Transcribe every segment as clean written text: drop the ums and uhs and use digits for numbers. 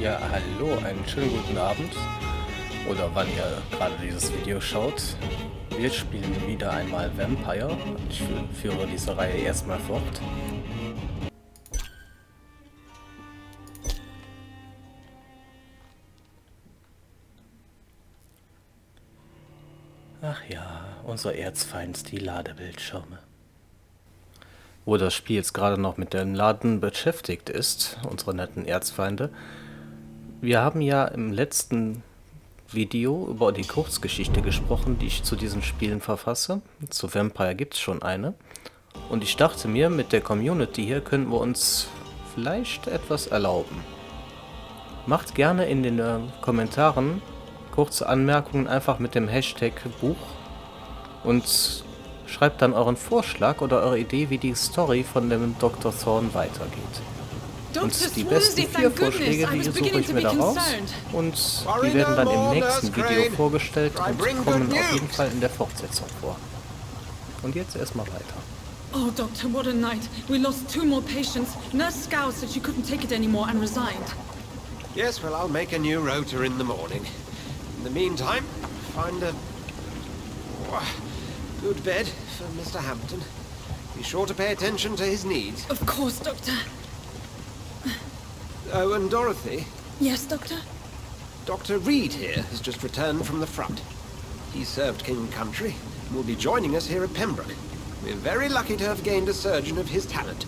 Ja, hallo, einen schönen guten Abend oder wann ihr gerade dieses Video schaut. Wir spielen wieder einmal Vampyr. Ich führe diese Reihe erstmal fort. Ach ja, unser Erzfeind, die Ladebildschirme. Wo das Spiel jetzt gerade noch mit dem Laden beschäftigt ist, unsere netten Erzfeinde. Wir haben ja im letzten Video über die Kurzgeschichte gesprochen, die ich zu diesen Spielen verfasse. Zu Vampyr gibt es schon eine. Und ich dachte mir, mit der Community hier könnten wir uns vielleicht etwas erlauben. Macht gerne in den Kommentaren kurze Anmerkungen einfach mit dem Hashtag Buch und schreibt dann euren Vorschlag oder eure Idee, wie die Story von dem Dr. Thorne weitergeht. Und die besten 4 Vorschläge, die suche ich mir da raus und die werden dann im nächsten Video vorgestellt und kommen auf jeden Fall in der Fortsetzung vor. Und jetzt erstmal weiter. Oh, Doctor, what a night. We lost 2 more patients. Nurse Scow said she couldn't take it anymore and resigned. Yes, well, I'll make a new rota in the morning. In the meantime, find a good bed for Mr. Hampton. Be sure to pay attention to his needs. Of course, Doctor. Oh, and Dorothy? Yes, Doctor? Dr. Reed here has just returned from the front. He served King and Country and will be joining us here at Pembroke. We're very lucky to have gained a surgeon of his talent,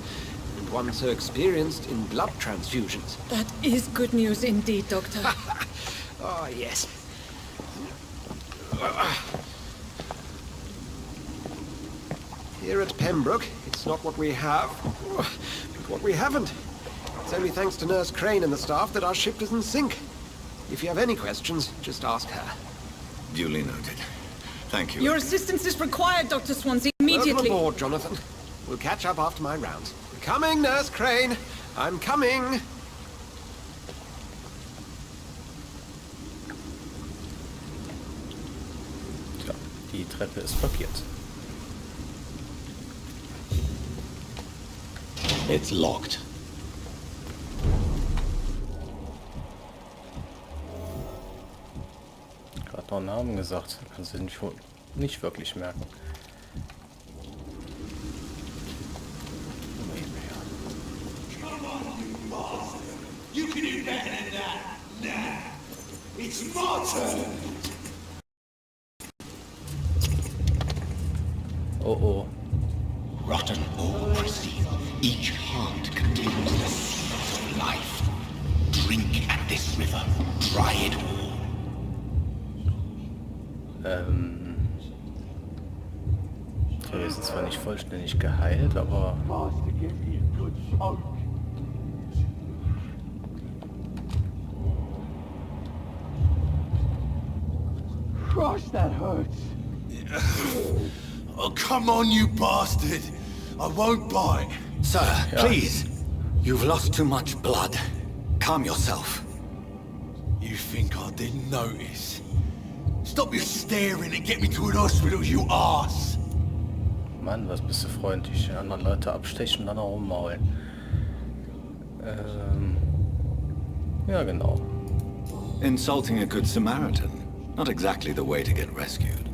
and one so experienced in blood transfusions. That is good news indeed, Doctor. Oh, yes. Here at Pembroke, it's not what we have, but what we haven't. It's only thanks to Nurse Crane and the staff that our ship doesn't sink. If you have any questions, just ask her. Duly noted. Thank you. Your assistance is required, Dr. Swansea, Welcome immediately. aboard, Jonathan. We'll catch up after my rounds. Coming, Nurse Crane. I'm coming. Tja, die Treppe ist blockiert. It's locked. Gerade noch einen Namen gesagt, kannst du nicht wirklich merken. You can do better than that. Nah, it's my turn. Oh oh. Rotten or pristine, each heart contains the seeds of life. Drink at this river, try it all. Wir sind zwar nicht vollständig geheilt, aber Master, give me a good smoke. Gosh, that hurts. Oh, come on, you bastard. I won't bite. Sir, please. You've lost too much blood. Calm yourself. You think I didn't notice? Stop your staring and get me to an hospital, you ass. Mann, was bist du freundlich, andere Leute abstechen und dann auch rummaulen. Ja genau. Insulting a good Samaritan. Not exactly the way to get rescued.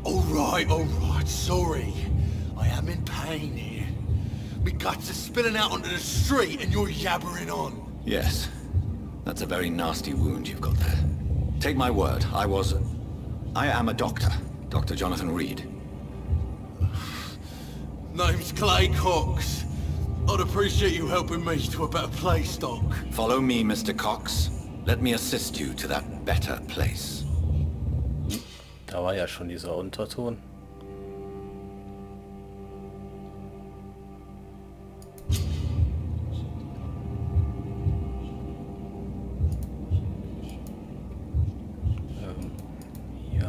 All right, sorry. I am in pain here. My guts are spilling out onto the street and you're yabbering on. Yes. That's a very nasty wound you've got there. Take my word, I am a doctor. Dr. Jonathan Reed. Name's Clay Cox. I'd appreciate you helping me to a better place, Doc. Follow me, Mr. Cox. Let me assist you to that better place. Da war ja schon dieser Unterton. Ja.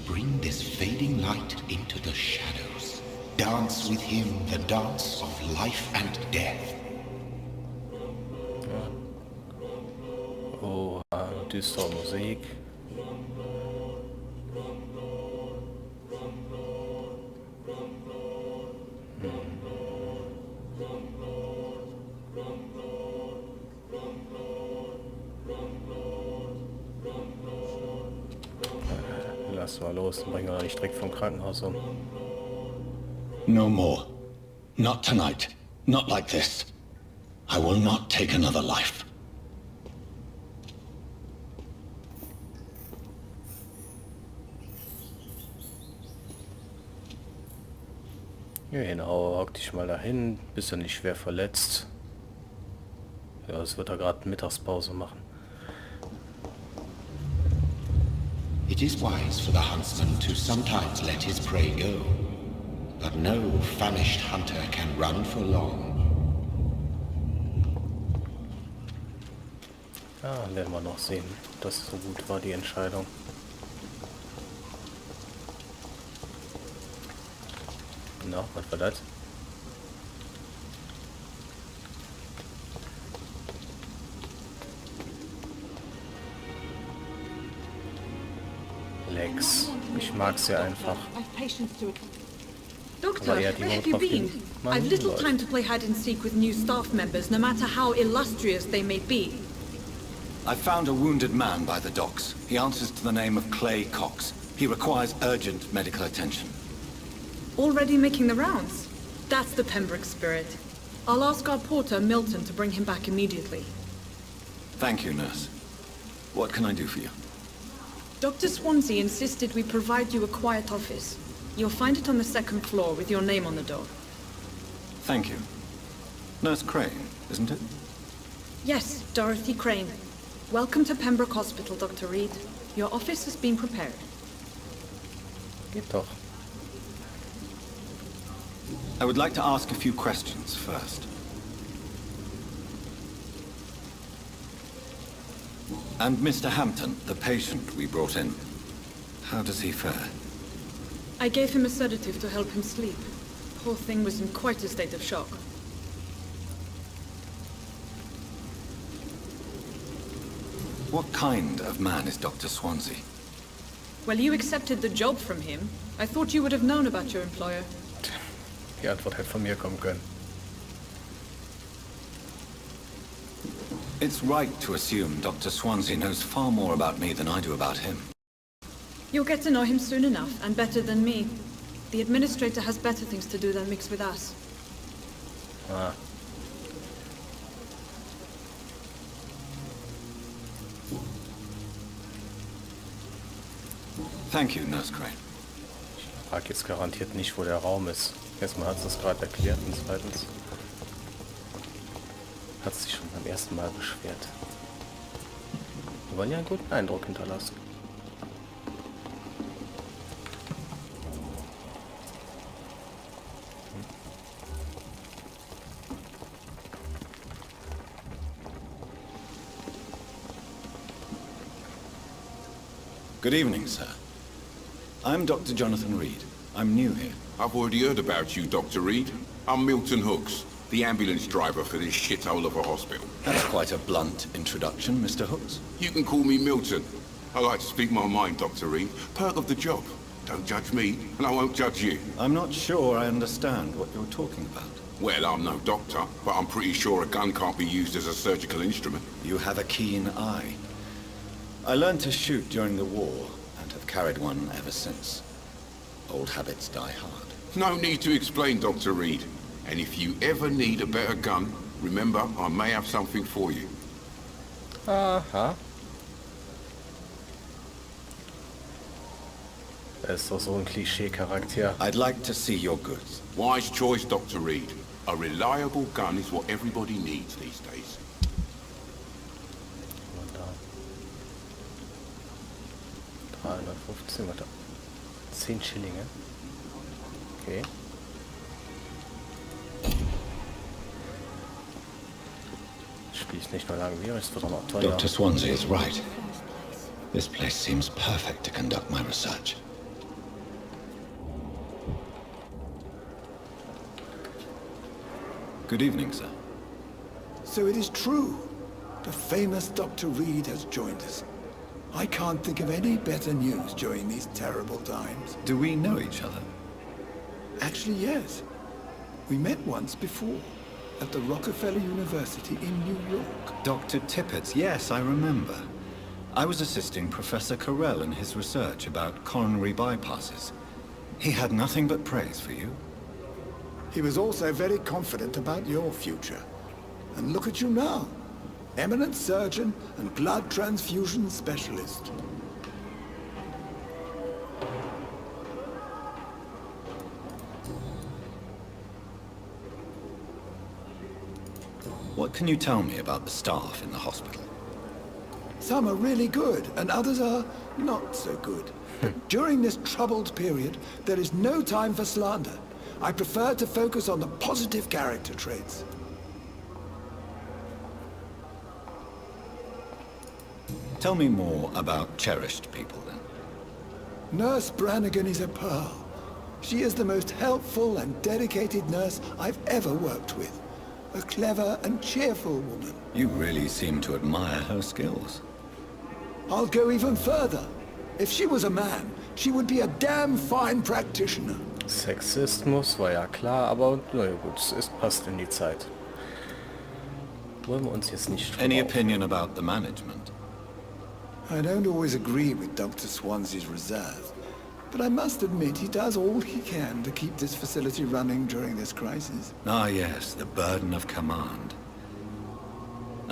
Bring this fading light into the shadows. Dance with him the dance of life and death. Oh, düstere Musik. lass mal los und bringen wir doch nicht direkt vom Krankenhaus um. No more. Not tonight. Not like this. I will not take another life. Ja, genau, hock dich mal dahin, bist ja nicht schwer verletzt. Ja, es wird da gerade Mittagspause machen. It is wise for the huntsman to sometimes let his prey go, but no famished hunter can run for long. Ja, werden wir noch sehen, dass so gut war die Entscheidung. Na, was war das? Lex. Ich mag sie einfach. Doctor, where have you been? I've little time to play hide and seek with new staff members, no matter how illustrious they may be. I found a wounded man by the docks. He answers to the name of Clay Cox. He requires urgent medical attention. Already making the rounds? That's the Pembroke spirit. I'll ask our porter, Milton, to bring him back immediately. Thank you, nurse. What can I do for you? Dr. Swansea insisted we provide you a quiet office. You'll find it on the second floor with your name on the door. Thank you. Nurse Crane, isn't it? Yes, Dorothy Crane. Welcome to Pembroke Hospital, Dr. Reed. Your office has been prepared. Geht doch. I would like to ask a few questions first. And Mr. Hampton, the patient we brought in, how does he fare? I gave him a sedative to help him sleep. Poor thing was in quite a state of shock. What kind of man is Dr. Swansea? Well, you accepted the job from him. I thought you would have known about your employer. Die Antwort hätte von mir kommen können. It's right to assume Dr. Swansea knows far more about me than I do about him. You'll get to know him soon enough, and better than me. The administrator has better things to do than mix with us. Ah. Thank you, Nurse Crane. Ich frage jetzt garantiert nicht, wo der Raum ist. Erstmal hat es gerade erklärt und zweitens hat sich schon beim ersten Mal beschwert. Wir wollen ja einen guten Eindruck hinterlassen. Good evening, sir. I'm Dr. Jonathan Reed. I'm new here. I've already heard about you, Dr. Reed. I'm Milton Hooks, the ambulance driver for this shithole of a hospital. That's quite a blunt introduction, Mr. Hooks. You can call me Milton. I like to speak my mind, Dr. Reed. Perk of the job. Don't judge me, and I won't judge you. I'm not sure I understand what you're talking about. Well, I'm no doctor, but I'm pretty sure a gun can't be used as a surgical instrument. You have a keen eye. I learned to shoot during the war, and have carried one ever since. Old habits die hard. No need to explain, Dr. Reed. And if you ever need a better gun, remember, I may have something for you. Aha. Er ist doch so ein Klischee-Charakter. I'd like to see your goods. Wise choice, Dr. Reed. A reliable gun is what everybody needs these days. Und da 315, warte. 10 Schillinge. Okay. Das Spiel ist nicht nur langwierig, es wird auch noch teuer. Dr. Swansea is right. This place seems perfect to conduct my research. Good evening, sir. So it is true. The famous Dr. Reed has joined us. I can't think of any better news during these terrible times. Do we know each other? Actually, yes. We met once before, at the Rockefeller University in New York. Dr. Tippett, yes, I remember. I was assisting Professor Carell in his research about coronary bypasses. He had nothing but praise for you. He was also very confident about your future. And look at you now. Eminent surgeon and blood transfusion specialist. What can you tell me about the staff in the hospital? Some are really good, and others are not so good. But during this troubled period, there is no time for slander. I prefer to focus on the positive character traits. Tell me more about cherished people, then. Nurse Brannigan is a pearl. She is the most helpful and dedicated nurse I've ever worked with. A clever and cheerful woman. You really seem to admire her skills. I'll go even further. If she was a man, she would be a damn fine practitioner. Sexismus war ja klar, aber naja gut, es passt in die Zeit. Wollen wir uns jetzt nicht Any opinion about the management? I don't always agree with Dr. Swansea's reserve, but I must admit he does all he can to keep this facility running during this crisis. Ah yes, the burden of command.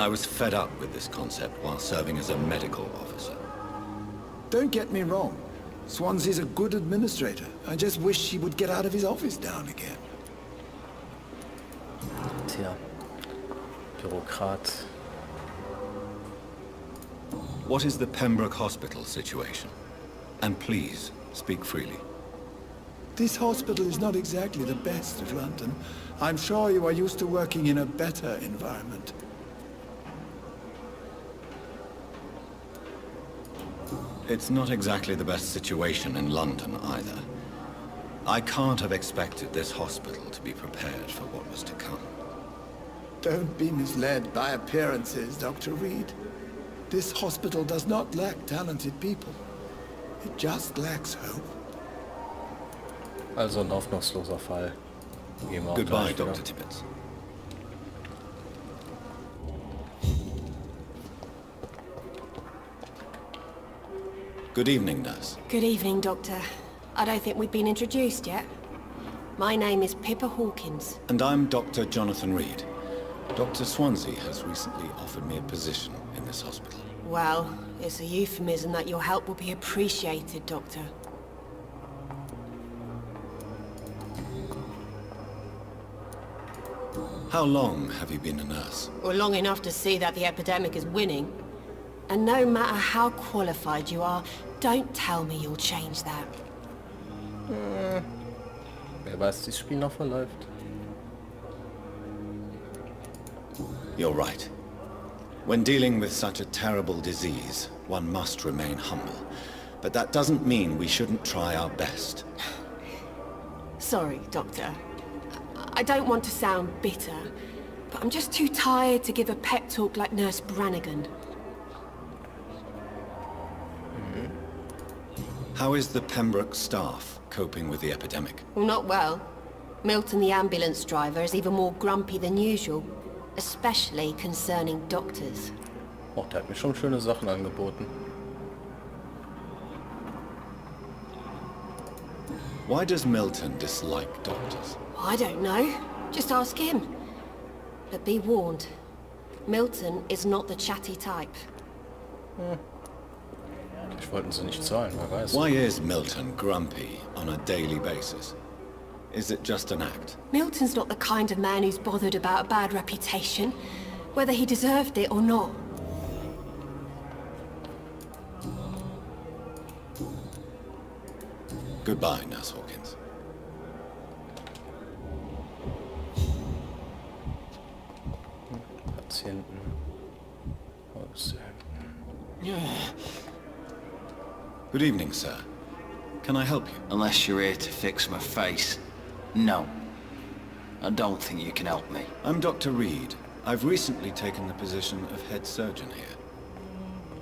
I was fed up with this concept while serving as a medical officer. Don't get me wrong. Swansea's a good administrator. I just wish he would get out of his office down again. Tja, Bürokrat. What is the Pembroke Hospital situation? And please, speak freely. This hospital is not exactly the best of London. I'm sure you are used to working in a better environment. It's not exactly the best situation in London either. I can't have expected this hospital to be prepared for what was to come. Don't be misled by appearances, Dr. Reed. This hospital does not lack talented people. It just lacks hope. Also ein hoffnungsloser Fall. Gehen wir auch Goodbye, gleich wieder. Dr. Tibbets. Good evening, nurse. Good evening, Doctor. I don't think we've been introduced yet. My name is Pippa Hawkins. And I'm Dr. Jonathan Reed. Dr. Swansea has recently offered me a position in this hospital. Well, it's a euphemism that your help will be appreciated, Doctor. How long have you been a nurse? Well, long enough to see that the epidemic is winning. And no matter how qualified you are, don't tell me you'll change that. Wer weiß, wie das Spiel noch verläuft. You're right. When dealing with such a terrible disease, one must remain humble. But that doesn't mean we shouldn't try our best. Sorry, Doctor. I don't want to sound bitter, but I'm just too tired to give a pep talk like Nurse Brannigan. How is the Pembroke staff coping with the epidemic? Well, not well. Milton, the ambulance driver, is even more grumpy than usual, especially concerning doctors. Oh, der hat mir schon schöne Sachen angeboten. Why does Milton dislike doctors? I don't know. Just ask him. But be warned. Milton is not the chatty type. Ich wollten sie nicht zahlen, wer weiß. Why is Milton grumpy on a daily basis? Is it just an act? Milton's not the kind of man who's bothered about a bad reputation, whether he deserved it or not. Goodbye, Nurse Hawkins. Patienten. Good evening, sir. Can I help you? Unless you're here to fix my face. No. I don't think you can help me. I'm Dr. Reed. I've recently taken the position of head surgeon here.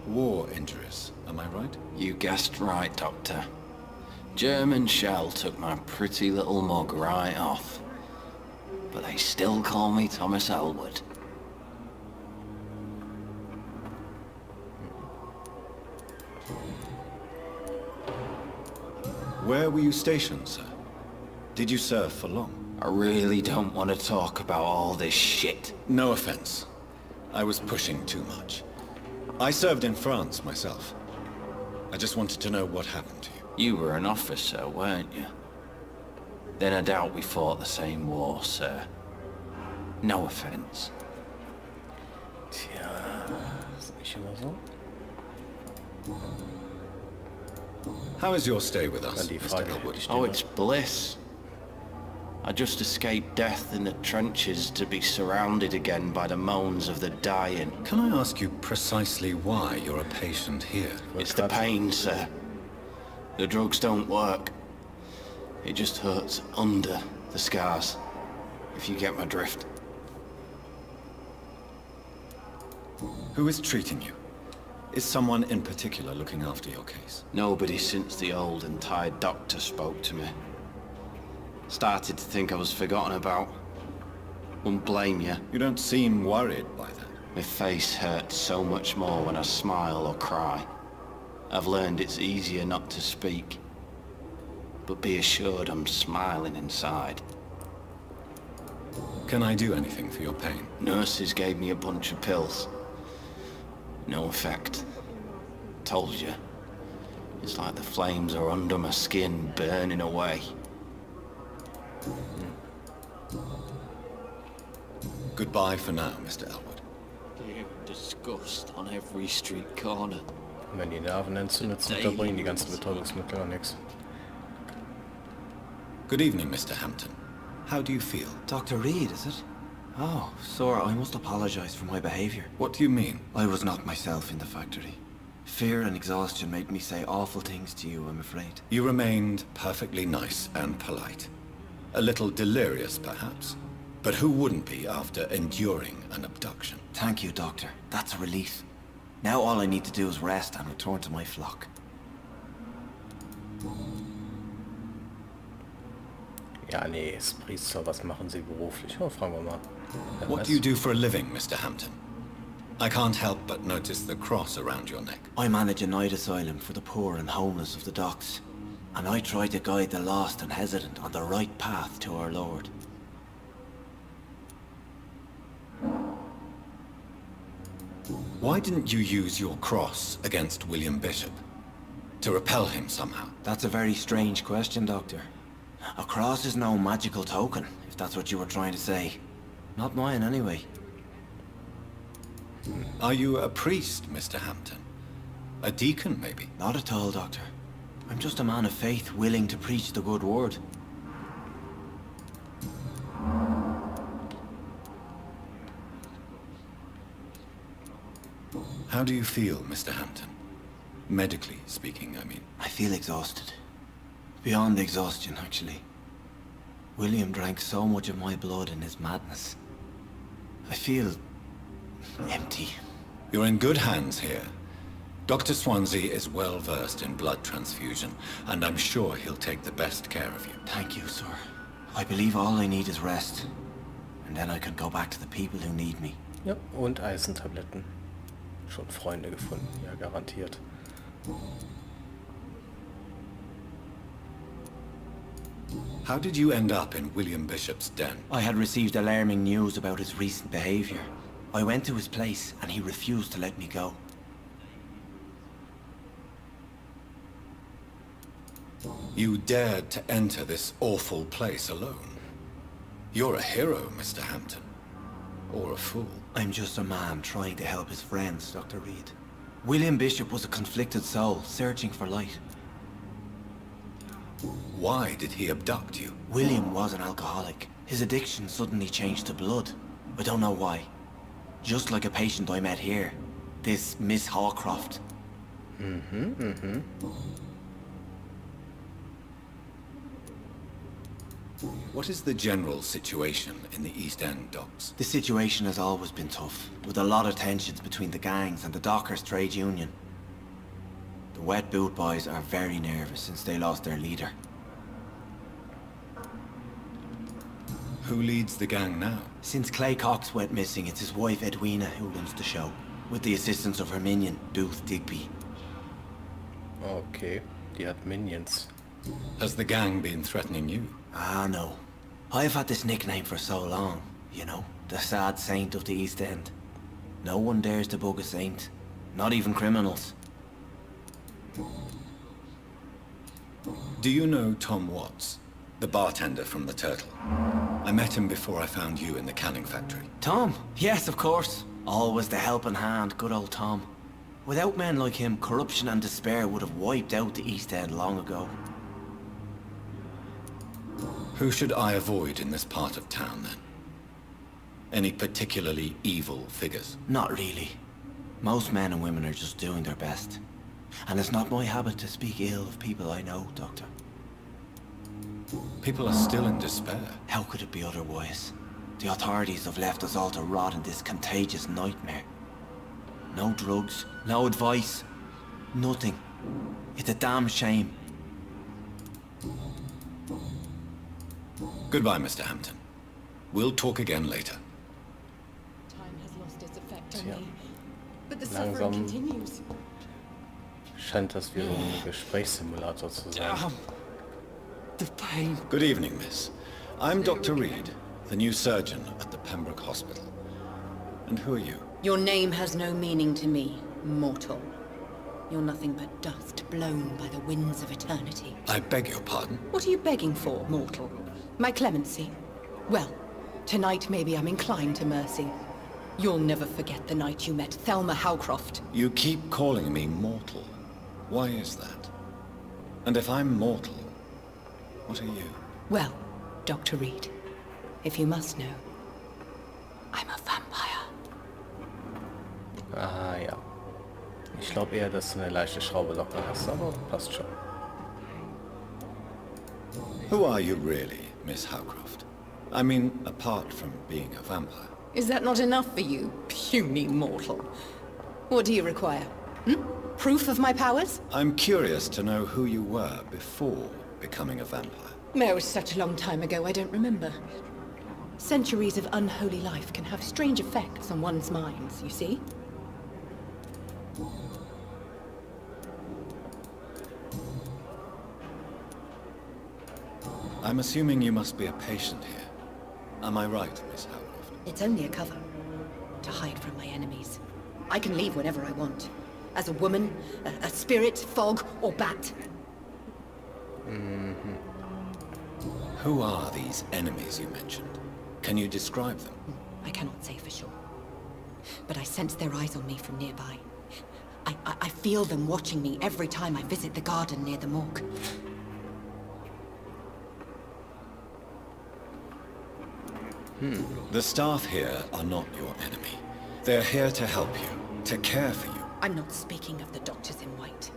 War injuries, am I right? You guessed right, Doctor. German shell took my pretty little mug right off. But they still call me Thomas Elwood. Where were you stationed, sir? Did you serve for long? I really don't want to talk about all this shit. No offense. I was pushing too much. I served in France myself. I just wanted to know what happened to you. You were an officer, weren't you? Then I doubt we fought the same war, sir. No offense. Tja, ist nicht immer so. How is your stay with us, Dann die Mr. Frage, Elwood? die Oh, Stimme. it's bliss. I just escaped death in the trenches to be surrounded again by the moans of the dying. Can I ask you precisely why you're a patient here? It's the pain, sir. The drugs don't work. It just hurts under the scars, if you get my drift. Who is treating you? Is someone in particular looking after your case? Nobody since the old and tired doctor spoke to me. Started to think I was forgotten about. Wouldn't blame you. You don't seem worried by that. My face hurts so much more when I smile or cry. I've learned it's easier not to speak. But be assured I'm smiling inside. Can I do anything for your pain? Nurses gave me a bunch of pills. No effect. Told you. It's like the flames are under my skin, burning away. Goodbye for now, Mr. Elwood. Clear disgust on every street corner. Wenn die Nerven entzündet sind, da bringen die ganzen Betäubungsmittel auch nichts. Good evening, Mr. Hampton. How do you feel? Dr. Reed, is it? Oh, sir, I must apologize for my behavior. What do you mean? I was not myself in the factory. Fear and exhaustion made me say awful things to you, I'm afraid. You remained perfectly nice and polite. A little delirious, perhaps. But who wouldn't be after enduring an abduction? Thank you, Doctor. That's a relief. Now all I need to do is rest and return to my flock. Ja, nee, Priester, was machen Sie beruflich? Oh, fragen wir mal. What do you do for a living, Mr. Hampton? I can't help but notice the cross around your neck. I manage a night asylum for the poor and homeless of the docks. And I try to guide the lost and hesitant on the right path to our Lord. Why didn't you use your cross against William Bishop? To repel him somehow? That's a very strange question, Doctor. A cross is no magical token, if that's what you were trying to say. Not mine, anyway. Are you a priest, Mr. Hampton? A deacon, maybe? Not at all, Doctor. I'm just a man of faith willing to preach the good word. How do you feel, Mr. Hampton? Medically speaking, I mean. I feel exhausted. Beyond exhaustion, actually. William drank so much of my blood in his madness. I feel empty. You're in good hands here. Dr. Swansea is well versed in blood transfusion, and I'm sure he'll take the best care of you. Thank you, sir. I believe all I need is rest. And then I can go back to the people who need me. Ja, und Eisentabletten. Schon Freunde gefunden, ja, garantiert. How did you end up in William Bishop's den? I had received alarming news about his recent behavior. I went to his place and he refused to let me go. You dared to enter this awful place alone. You're a hero, Mr. Hampton. Or a fool. I'm just a man trying to help his friends, Dr. Reed. William Bishop was a conflicted soul, searching for light. Why did he abduct you? William was an alcoholic. His addiction suddenly changed to blood. I don't know why. Just like a patient I met here. This Miss Hawcroft. What is the general situation in the East End docks? The situation has always been tough, with a lot of tensions between the gangs and the dockers' trade union. The wet boot boys are very nervous since they lost their leader. Who leads the gang now? Since Clay Cox went missing, it's his wife Edwina who runs the show, with the assistance of her minion, Booth Digby. Okay, die hat Minions. Has the gang been threatening you? Ah, no. I've had this nickname for so long, you know, the sad saint of the East End. No one dares to bug a saint, not even criminals. Do you know Tom Watts, the bartender from the Turtle? I met him before I found you in the canning factory. Tom? Yes, of course. Always the helping hand, good old Tom. Without men like him, corruption and despair would have wiped out the East End long ago. Who should I avoid in this part of town, then? Any particularly evil figures? Not really. Most men and women are just doing their best. And it's not my habit to speak ill of people I know, Doctor. People are still in despair. How could it be otherwise? The authorities have left us all to rot in this contagious nightmare. No drugs, no advice, nothing. It's a damn shame. Goodbye, Mr. Hampton. We'll talk again later. Time has lost its effect on Tja. me, but the suffering Langsam continues. scheint das wie so ein Gesprächssimulator zu sein. The pain. Good evening, miss. I'm Dr. Reed, the new surgeon at the Pembroke Hospital. And who are you? Your name has no meaning to me, mortal. You're nothing but dust blown by the winds of eternity. I beg your pardon? What are you begging for, mortal? My clemency? Well, tonight maybe I'm inclined to mercy. You'll never forget the night you met Thelma Howcroft. You keep calling me mortal. Why is that? And if I'm mortal, what are you? Well, Dr. Reed, if you must know, I'm a vampire. Ah ja. Ich glaube eher, dass du eine leichte Schraube locker hast, aber passt schon. Who are you really, Miss Howcroft? I mean, apart from being a vampire. Is that not enough for you, puny mortal? What do you require? Proof of my powers? I'm curious to know who you were before becoming a vampire. It was such a long time ago, I don't remember. Centuries of unholy life can have strange effects on one's minds, you see? I'm assuming you must be a patient here. Am I right, Miss Howcroft? It's only a cover. To hide from my enemies. I can leave whenever I want. As a woman, a spirit, fog, or bat. Who are these enemies you mentioned? Can you describe them? I cannot say for sure. But I sense their eyes on me from nearby. I feel them watching me every time I visit the garden near the morgue. The staff here are not your enemy. They're here to help you, to care for you. I'm not speaking of the doctors in white.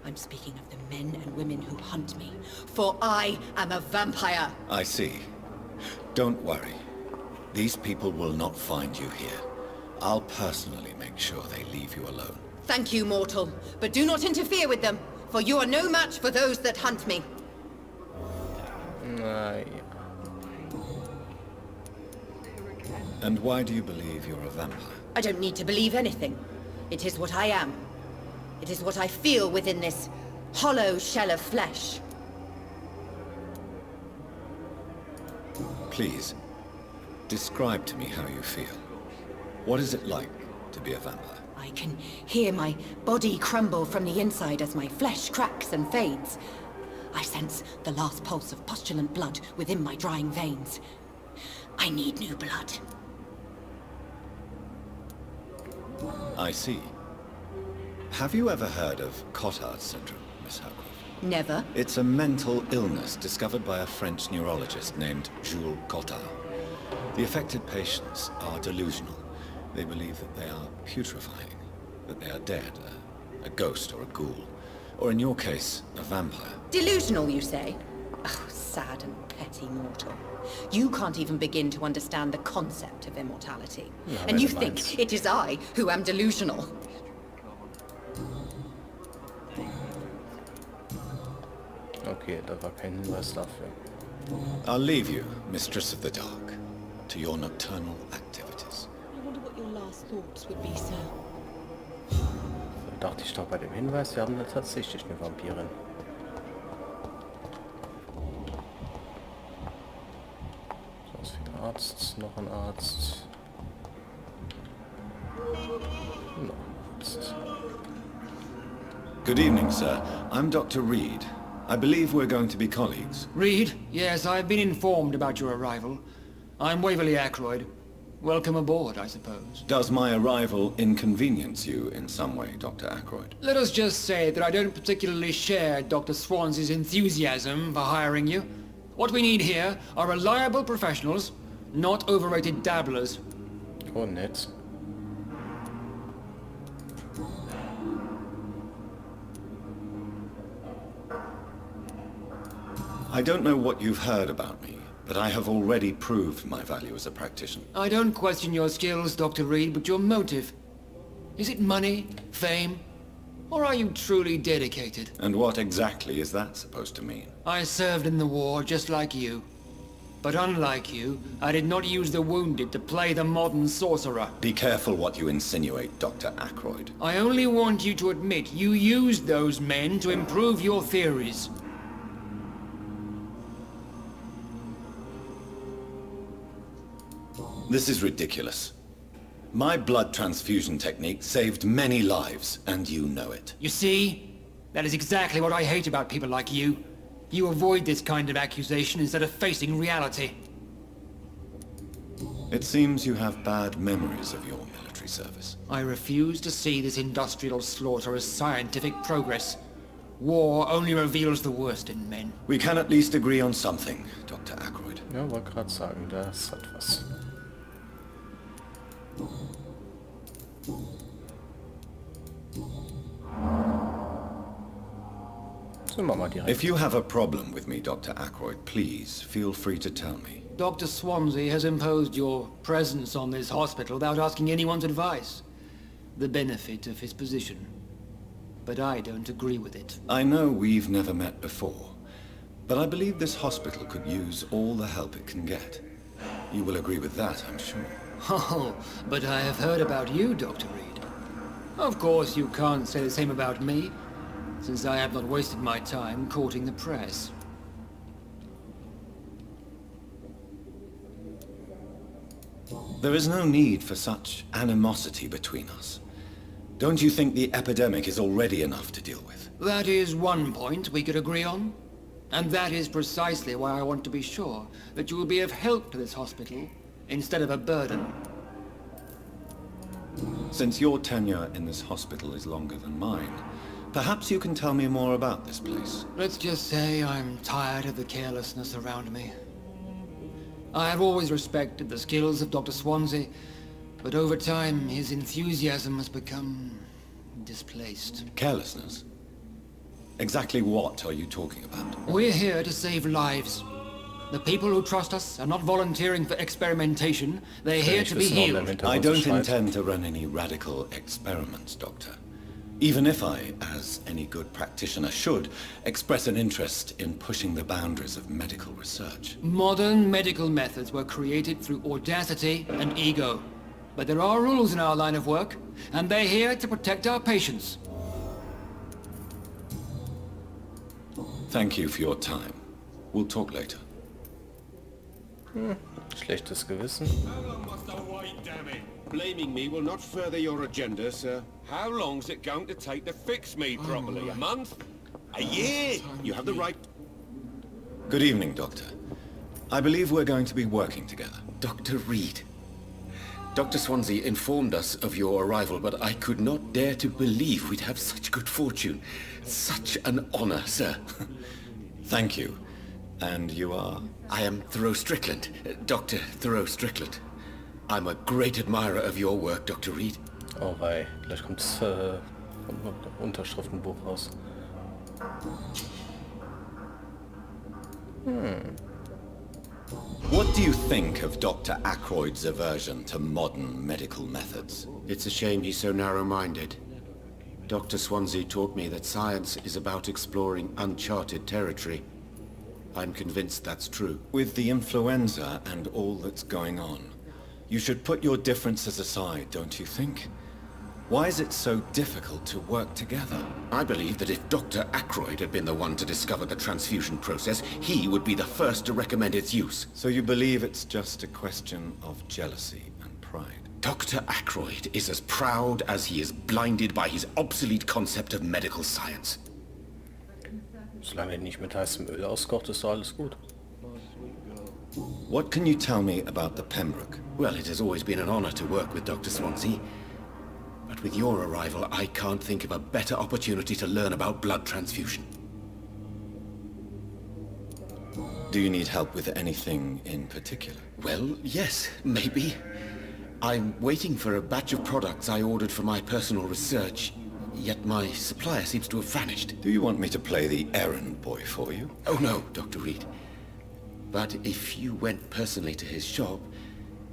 I'm speaking of the men and women who hunt me. For I am a vampire! I see. Don't worry. These people will not find you here. I'll personally make sure they leave you alone. Thank you, mortal. But do not interfere with them, for you are no match for those that hunt me. Ja. And why do you believe you're a vampire? I don't need to believe anything. It is what I am. It is what I feel within this hollow shell of flesh. Please, describe to me how you feel. What is it like to be a vampire? I can hear my body crumble from the inside as my flesh cracks and fades. I sense the last pulse of postulant blood within my drying veins. I need new blood. I see. Have you ever heard of Cotard syndrome, Miss Howcroft? Never. It's a mental illness discovered by a French neurologist named Jules Cotard. The affected patients are delusional. They believe that they are putrefying, that they are dead, a ghost or a ghoul, or in your case, a vampire. Delusional, you say? Oh, sad and petty mortal. You can't even begin to understand the concept of immortality. And you think it is I who am delusional. Okay, da war kein Hinweis dafür. I'll leave you, Mistress of the Dark, to your nocturnal activities. I wonder what your last thoughts would be, sir. Da dachte ich doch bei dem Hinweis, wir haben da tatsächlich eine Vampirin. Arzt, noch ein Arzt. Noch ein Arzt. Good evening, sir. I'm Dr. Reed. I believe we're going to be colleagues. Reed? Yes, I've been informed about your arrival. I'm Waverly Ackroyd. Welcome aboard, I suppose. Does my arrival inconvenience you in some way, Dr. Ackroyd? Let us just say that I don't particularly share Dr. Swansea's enthusiasm for hiring you. What we need here are reliable professionals, not overrated dabblers. Oh, nett. I don't know what you've heard about me, but I have already proved my value as a practitioner. I don't question your skills, Dr. Reed, but your motive. Is it money, fame, or are you truly dedicated? And what exactly is that supposed to mean? I served in the war just like you. But unlike you, I did not use the wounded to play the modern sorcerer. Be careful what you insinuate, Dr. Ackroyd. I only want you to admit you used those men to improve your theories. This is ridiculous. My blood transfusion technique saved many lives, and you know it. You see? That is exactly what I hate about people like you. You avoid this kind of accusation instead of facing reality. It seems you have bad memories of your military service. I refuse to see this industrial slaughter as scientific progress. War only reveals the worst in men. We can at least agree on something, Dr. Ackroyd. Ja, wollte gerade sagen, das hat was. If you have a problem with me, Dr. Ackroyd, please feel free to tell me. Dr. Swansea has imposed your presence on this hospital without asking anyone's advice. The benefit of his position. But I don't agree with it. I know we've never met before, but I believe this hospital could use all the help it can get. You will agree with that, I'm sure. Oh, but I have heard about you, Dr. Reed. Of course you can't say the same about me, since I have not wasted my time courting the press. There is no need for such animosity between us. Don't you think the epidemic is already enough to deal with? That is one point we could agree on. And that is precisely why I want to be sure that you will be of help to this hospital, instead of a burden. Since your tenure in this hospital is longer than mine, perhaps you can tell me more about this place. Let's just say I'm tired of the carelessness around me. I have always respected the skills of Dr. Swansea, but over time his enthusiasm has become displaced. Carelessness? Exactly what are you talking about? We're here to save lives. The people who trust us are not volunteering for experimentation. They're here to be healed. I don't intend to run any radical experiments, Doctor. Even if I, as any good practitioner should, express an interest in pushing the boundaries of medical research. Modern medical methods were created through audacity and ego. But there are rules in our line of work, and they're here to protect our patients. Thank you for your time. We'll talk later. Schlechtes Gewissen. How long must I wait, damn it? Blaming me will not further your agenda, sir. How long's it going to take to fix me properly? A month? A year? You have the right... Good evening, Doctor. I believe we're going to be working together. Dr. Reed. Dr. Swansea informed us of your arrival, but I could not dare to believe we'd have such good fortune. Such an honor, sir. Thank you. And you are? I am Thoreau Strickland, Dr. Thoreau Strickland. I'm a great admirer of your work, Dr. Reed. Oh wei, gleich kommt das Unterschriftenbuch raus. What do you think of Dr. Ackroyd's aversion to modern medical methods? It's a shame he's so narrow-minded. Dr. Swansea taught me that science is about exploring uncharted territory. I'm convinced that's true. With the influenza and all that's going on, you should put your differences aside, don't you think? Why is it so difficult to work together? I believe that if Dr. Ackroyd had been the one to discover the transfusion process, he would be the first to recommend its use. So you believe it's just a question of jealousy and pride? Dr. Ackroyd is as proud as he is blinded by his obsolete concept of medical science. Solange er nicht mit heißem Öl auskocht, ist doch alles gut. What can you tell me about the Pembroke? Well, it has always been an honor to work with Dr. Swansea. But with your arrival, I can't think of a better opportunity to learn about blood transfusion. Do you need help with anything in particular? Well, yes, maybe. I'm waiting for a batch of products I ordered for my personal research, yet my supplier seems to have vanished. Do you want me to play the errand boy for you? Oh no, Dr. Reed. But if you went personally to his shop,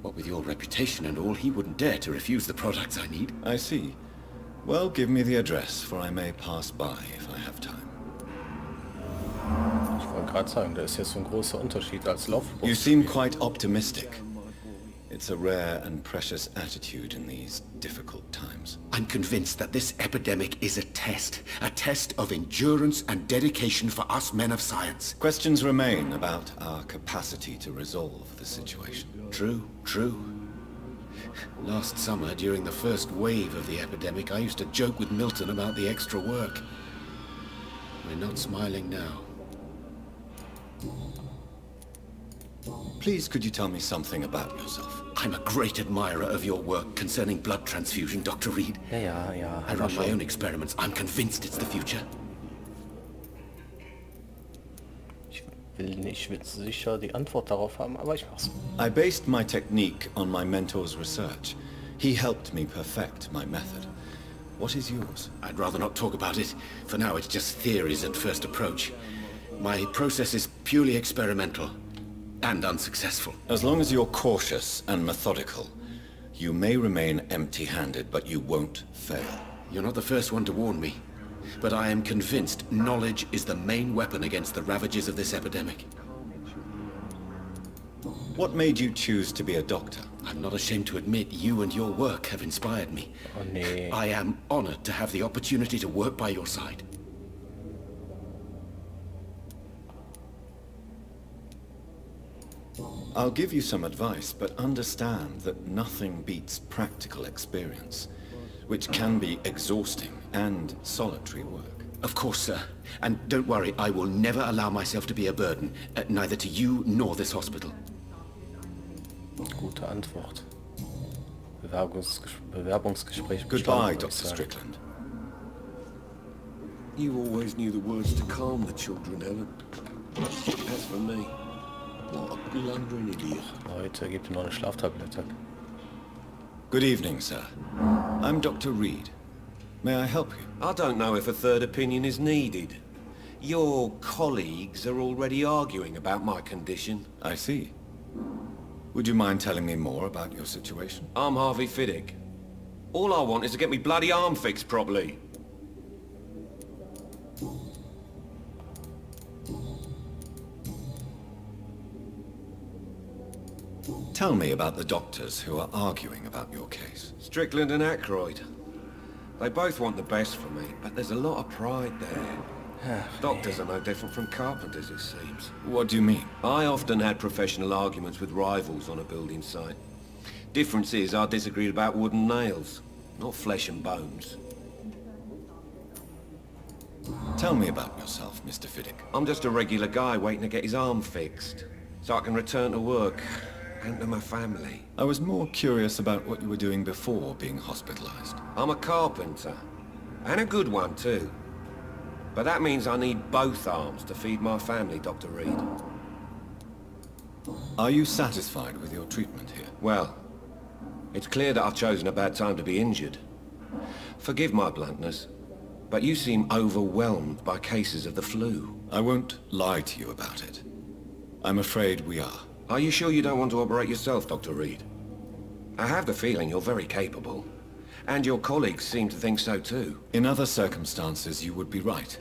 what with your reputation and all, he wouldn't dare to refuse the products I need. I see. Well, give me the address, for I may pass by if I have time. Ich wollte gerade sagen, da ist jetzt so ein großer Unterschied als Laufbus. You seem quite optimistic. It's a rare and precious attitude in these difficult times. I'm convinced that this epidemic is a test of endurance and dedication for us men of science. Questions remain about our capacity to resolve the situation. True, true. Last summer, during the first wave of the epidemic, I used to joke with Milton about the extra work. We're not smiling now. Please, could you tell me something about yourself? I'm a great admirer of your work concerning blood transfusion, Dr. Reed. Ja. I run my own experiments. I'm convinced it's the future. Ich will nicht sicher die Antwort darauf haben, aber ich mach's. I based my technique on my mentor's research. He helped me perfect my method. What is yours? I'd rather not talk about it. For now, it's just theories at first approach. My process is purely experimental. And unsuccessful. As long as you're cautious and methodical, you may remain empty-handed, but you won't fail. You're not the first one to warn me, but I am convinced knowledge is the main weapon against the ravages of this epidemic. What made you choose to be a doctor? I'm not ashamed to admit you and your work have inspired me. Oh, nee. I am honored to have the opportunity to work by your side. I'll give you some advice, but understand that nothing beats practical experience, which can be exhausting and solitary work. Of course, sir. And don't worry, I will never allow myself to be a burden, neither to you nor this hospital. Gute Antwort. Bewerbungsgespräch. Goodbye, Dr. Strickland. You always knew the words to calm the children, Helen. As for me, what a blundering idiot. Heute gibt ihm noch eine Schlaftablette. Good evening, sir. I'm Dr. Reed. May I help you? I don't know if a third opinion is needed. Your colleagues are already arguing about my condition. I see. Would you mind telling me more about your situation? I'm Harvey Fiddick. All I want is to get me bloody arm fixed properly. Tell me about the doctors who are arguing about your case. Strickland and Ackroyd. They both want the best for me, but there's a lot of pride there. Doctors are no different from carpenters, it seems. What do you mean? I often had professional arguments with rivals on a building site. Difference is, I disagreed about wooden nails, not flesh and bones. Tell me about yourself, Mr. Fiddick. I'm just a regular guy waiting to get his arm fixed, so I can return to work and to my family. I was more curious about what you were doing before being hospitalized. I'm a carpenter, and a good one too. But that means I need both arms to feed my family, Dr. Reed. Are you satisfied with your treatment here? Well, it's clear that I've chosen a bad time to be injured. Forgive my bluntness, but you seem overwhelmed by cases of the flu. I won't lie to you about it. I'm afraid we are. Are you sure you don't want to operate yourself, Dr. Reed? I have the feeling you're very capable. And your colleagues seem to think so too. In other circumstances, you would be right.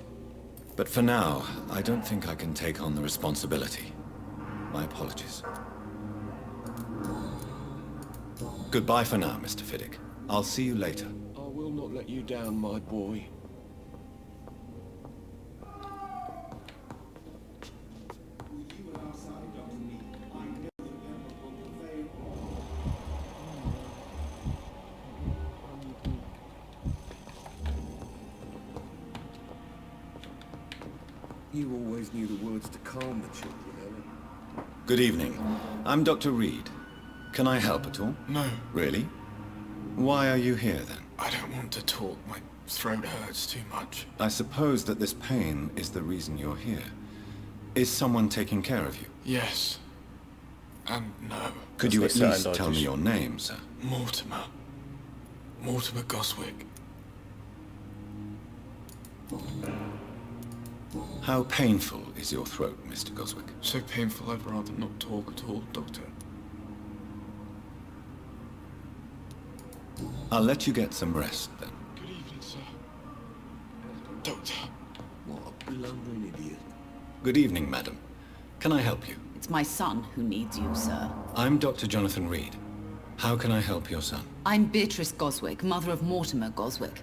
But for now, I don't think I can take on the responsibility. My apologies. Goodbye for now, Mr. Fiddick. I'll see you later. I will let you down, my boy. You always knew the words to calm the children, Ellen. Good evening. I'm Dr. Reed. Can I help at all? No. Really? Why are you here then? I don't want to talk. My throat hurts too much. I suppose that this pain is the reason you're here. Is someone taking care of you? Yes. And no. Could you at least tell me your name, sir? Mortimer. Mortimer Goswick. How painful is your throat, Mr. Goswick? So painful I'd rather not talk at all, Doctor. I'll let you get some rest, then. Good evening, sir. Doctor. What a blundering idiot. Good evening, madam. Can I help you? It's my son who needs you, sir. I'm Dr. Jonathan Reed. How can I help your son? I'm Beatrice Goswick, mother of Mortimer Goswick.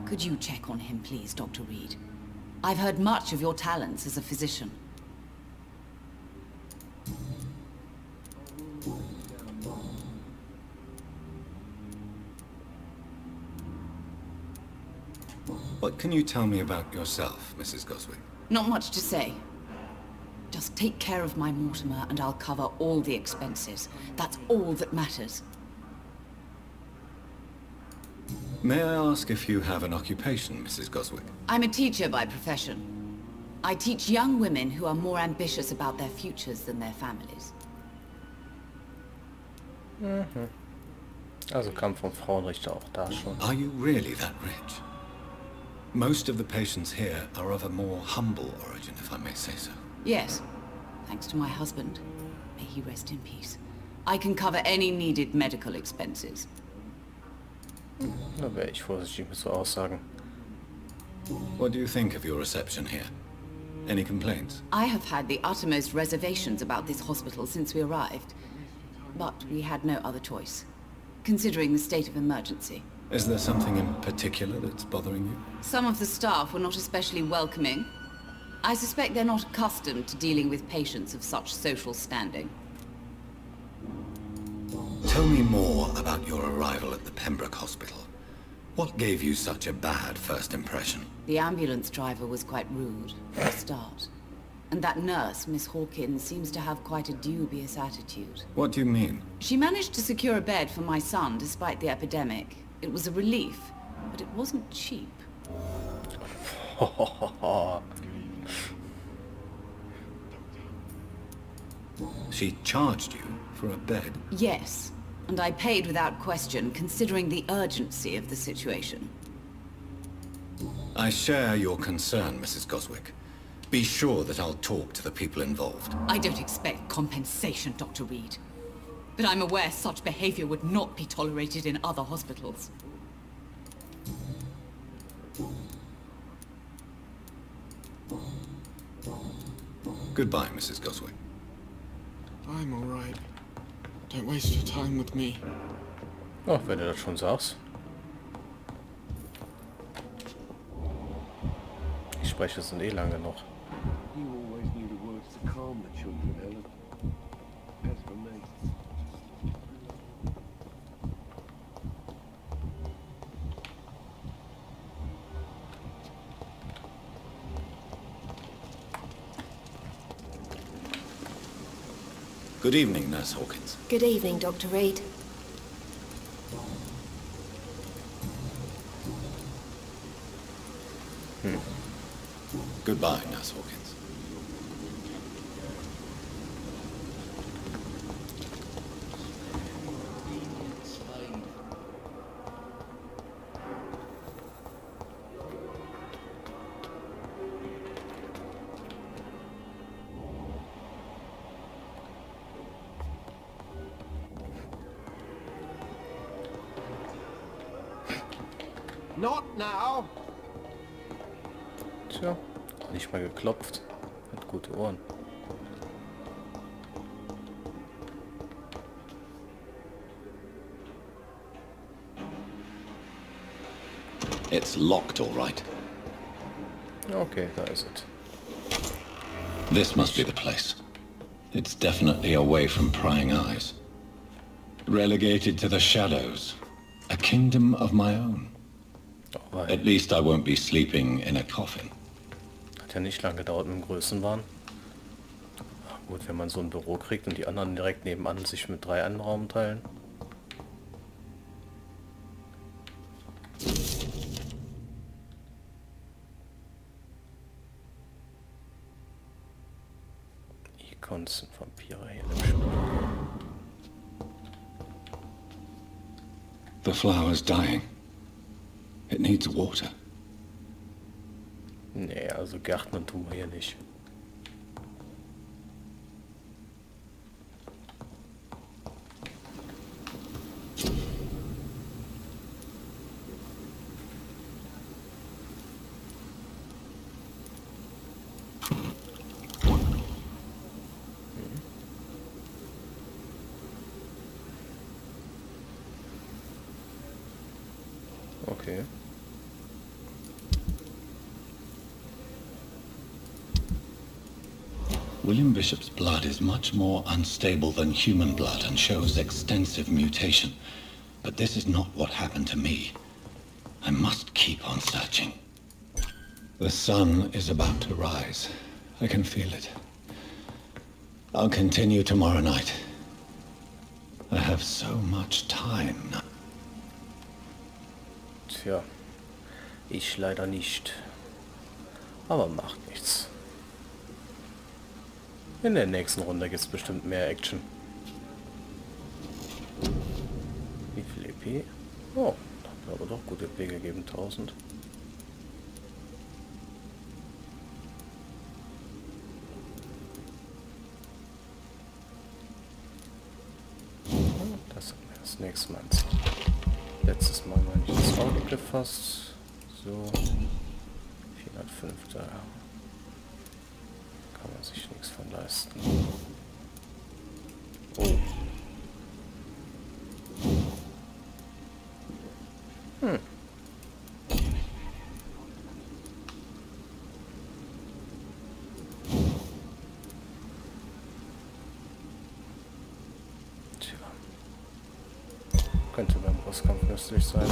Could you check on him, please, Dr. Reed? I've heard much of your talents as a physician. What can you tell me about yourself, Mrs. Goswick? Not much to say. Just take care of my Mortimer and I'll cover all the expenses. That's all that matters. May I ask if you have an occupation, Mrs. Goswick? I'm a teacher by profession. I teach young women who are more ambitious about their futures than their families. Mhm. Also kam vom Frauenrichter auch da schon. Are you really that rich? Most of the patients here are of a more humble origin, if I may say so. Yes, thanks to my husband. May he rest in peace. I can cover any needed medical expenses. Da wäre ich vorsichtig mit so Aussagen. What do you think of your reception here? Any complaints? I have had the uttermost reservations about this hospital since we arrived. But we had no other choice, considering the state of emergency. Is there something in particular that's bothering you? Some of the staff were not especially welcoming. I suspect they're not accustomed to dealing with patients of such social standing. Tell me more about your arrival at the Pembroke Hospital. What gave you such a bad first impression? The ambulance driver was quite rude, for a start. And that nurse, Miss Hawkins, seems to have quite a dubious attitude. What do you mean? She managed to secure a bed for my son despite the epidemic. It was a relief, but it wasn't cheap. She charged you for a bed? Yes, and I paid without question, considering the urgency of the situation. I share your concern, Mrs. Goswick. Be sure that I'll talk to the people involved. I don't expect compensation, Dr. Reed. But I'm aware such behavior would not be tolerated in other hospitals. Goodbye, Mrs. Goswick. I'm all right. Don't waste your time with me. Oh, wenn du das schon sagst. Die Sprecher sind eh lang genug. You always knew the words to calm the children, Ellen. As for me. Good evening, Nurse Hawkins. Good evening, Dr. Reed. Goodbye, Nurse Hawkins. Not now. Tja, nicht mal geklopft. Hat gute Ohren. It's locked, all right. Okay, da ist es. This must be the place. It's definitely away from prying eyes. Relegated to the shadows. A kingdom of my own. Oh, At least I won't be sleeping in a coffin. Hat ja nicht lange gedauert mit dem Größenwahn. Gut, wenn man so ein Büro kriegt und die anderen direkt nebenan sich mit 3 einen Raum teilen. Icons sind Vampire hier im Spiel. The flower's dying. It needs water. Nee, also Gärtnern tun wir hier nicht. Okay. William Bishop's blood is much more unstable than human blood and shows extensive mutation. But this is not what happened to me. I must keep on searching. The sun is about to rise. I can feel it. I'll continue tomorrow night. I have so much time now. Tja, ich leider nicht. Aber macht nichts. In der nächsten Runde gibt es bestimmt mehr Action. Wie viel EP? Oh, hat aber doch gut EP gegeben, 1000. Das haben wir das nächste Mal. Letztes Mal meine ich das Auge gefasst. So. 405. Da kann man sich nichts von leisten. Oh. Hm. Tja. Könnte beim Bosskampf nützlich sein.